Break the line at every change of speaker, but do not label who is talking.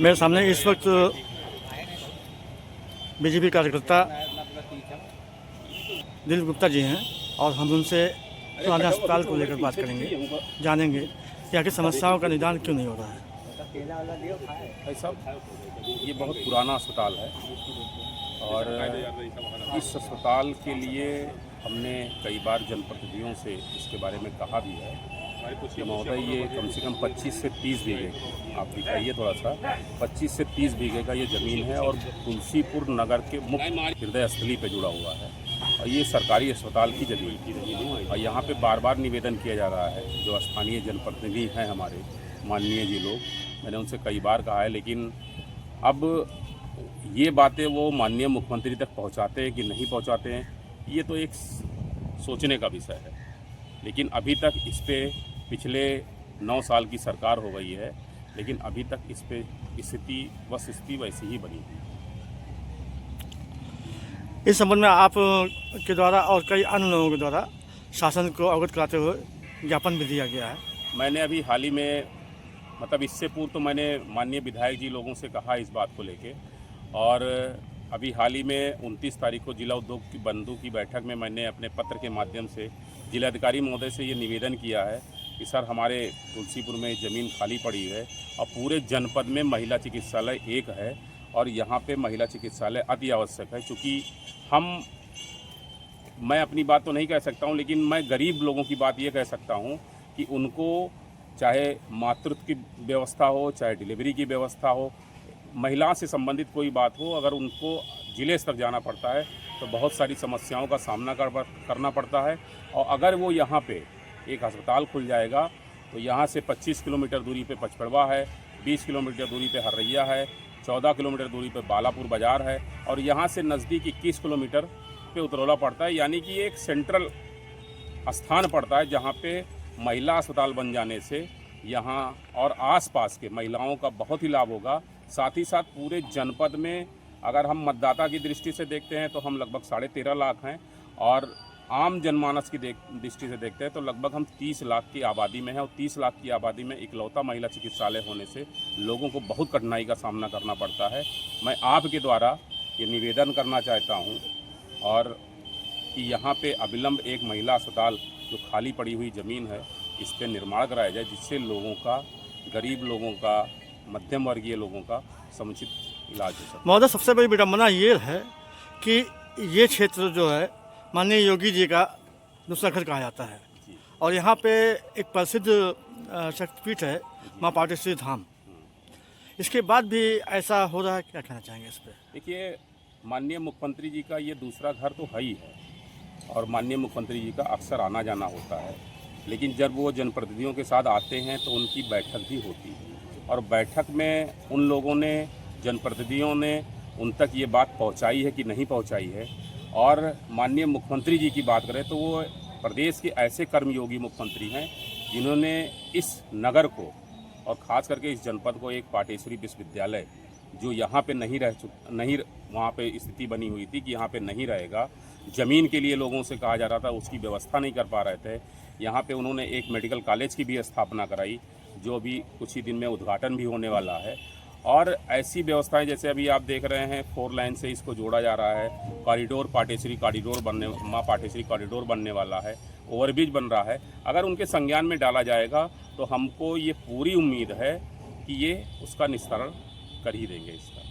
मेरे सामने इस वक्त बीजेपी कार्यकर्ता दिलीप गुप्ता जी हैं और हम उनसे पुराने अस्पताल को लेकर बात करेंगे, जानेंगे कि आखिर समस्याओं का निदान क्यों नहीं हो रहा है।
भाई साहब, ये बहुत पुराना अस्पताल है और इस अस्पताल के लिए हमने कई बार जनप्रतिनिधियों से इसके बारे में कहा भी है कि महोदय ये कम से कम 25 से 30 बीघे, आप दिखाइए थोड़ा सा, 25 से 30 बीघे का ये ज़मीन है और तुलसीपुर नगर के मुख्य हृदय स्थली पे जुड़ा हुआ है और ये सरकारी अस्पताल की ज़मीन और यहाँ पे बार बार निवेदन किया जा रहा है। जो स्थानीय जनप्रतिनिधि हैं हमारे माननीय जी लोग, मैंने उनसे कई बार कहा है, लेकिन अब ये बातें वो माननीय मुख्यमंत्री तक पहुँचाते हैं कि नहीं पहुँचाते हैं, ये तो एक सोचने का विषय है। लेकिन अभी तक इस पे पिछले 9 साल की सरकार हो गई है, लेकिन अभी तक इस पे स्थिति वैसी ही बनी हुई है।
इस संबंध में आप के द्वारा और कई अन्य लोगों के द्वारा शासन को अवगत कराते हुए ज्ञापन भी दिया गया है।
मैंने अभी हाल ही में, मतलब इससे पूर्व तो मैंने माननीय विधायक जी लोगों से कहा इस बात को लेके, और अभी हाल ही में 29 तारीख को जिला उद्योग की बंधु की बैठक में मैंने अपने पत्र के माध्यम से जिलाधिकारी महोदय से ये निवेदन किया है कि सर, हमारे तुलसीपुर में ज़मीन खाली पड़ी है और पूरे जनपद में महिला चिकित्सालय एक है और यहाँ पे महिला चिकित्सालय अति आवश्यक है। चूँकि मैं अपनी बात तो नहीं कह सकता हूँ, लेकिन मैं गरीब लोगों की बात ये कह सकता हूँ कि उनको चाहे मातृत्व की व्यवस्था हो, चाहे डिलीवरी की व्यवस्था हो, महिला से संबंधित कोई बात हो, अगर उनको जिले तक जाना पड़ता है तो बहुत सारी समस्याओं का सामना करना पड़ता है। और अगर वो यहाँ पे एक अस्पताल खुल जाएगा तो यहाँ से 25 किलोमीटर दूरी पे पचपड़वा है, 20 किलोमीटर दूरी पे हर्रैया है, 14 किलोमीटर दूरी पे बालापुर बाज़ार है और यहाँ से नज़दीक 21 किलोमीटर पे उतरौला पड़ता है। यानी कि एक सेंट्रल स्थान पड़ता है जहाँ पे महिला अस्पताल बन जाने से यहाँ और आसपास के महिलाओं का बहुत ही लाभ होगा। साथ ही साथ पूरे जनपद में अगर हम मतदाता की दृष्टि से देखते हैं तो हम लगभग 13.5 लाख हैं और आम जनमानस की दृष्टि से देखते हैं तो लगभग हम 30 लाख की आबादी में हैं और 30 लाख की आबादी में इकलौता महिला चिकित्सालय होने से लोगों को बहुत कठिनाई का सामना करना पड़ता है। मैं आपके द्वारा ये निवेदन करना चाहता हूँ और कि यहाँ पे अविलंब एक महिला अस्पताल जो खाली पड़ी हुई ज़मीन है इस पर निर्माण कराया जाए, जिससे लोगों का, गरीब लोगों का, मध्यम वर्गीय लोगों का समुचित इलाज हो सके।
महोदय, सबसे बड़ी विडम्बना ये है कि ये क्षेत्र जो है माननीय योगी जी का दूसरा घर कहा जाता है और यहाँ पे एक प्रसिद्ध शक्तिपीठ है माँ पाटेश्वरी धाम। इसके बाद भी ऐसा हो रहा है, क्या कहना चाहेंगे इस पर?
देखिए, माननीय मुख्यमंत्री जी का ये दूसरा घर तो है ही है और माननीय मुख्यमंत्री जी का अक्सर आना जाना होता है, लेकिन जब वो जनप्रतिनिधियों के साथ आते हैं तो उनकी बैठक भी होती है और बैठक में उन लोगों ने, जनप्रतिनिधियों ने उन तक ये बात पहुंचाई है कि नहीं पहुंचाई है। और माननीय मुख्यमंत्री जी की बात करें तो वो प्रदेश के ऐसे कर्मयोगी मुख्यमंत्री हैं जिन्होंने इस नगर को और ख़ास करके इस जनपद को एक पाटेश्वरी विश्वविद्यालय जो यहाँ पे नहीं वहाँ पे स्थिति बनी हुई थी कि यहाँ पे नहीं रहेगा, ज़मीन के लिए लोगों से कहा जा रहा था, उसकी व्यवस्था नहीं कर पा रहे थे। यहाँ पे उन्होंने एक मेडिकल कॉलेज की भी स्थापना कराई जो अभी कुछ ही दिन में उद्घाटन भी होने वाला है। और ऐसी व्यवस्थाएं जैसे अभी आप देख रहे हैं 4 लाइन से इसको जोड़ा जा रहा है, कॉरिडोर पाटेश्वरी कॉरिडोर माँ पाटेश्वरी कॉरिडोर बनने वाला है, ओवरब्रिज बन रहा है। अगर उनके संज्ञान में डाला जाएगा तो हमको ये पूरी उम्मीद है कि ये उसका निस्तारण कर ही देंगे इसका।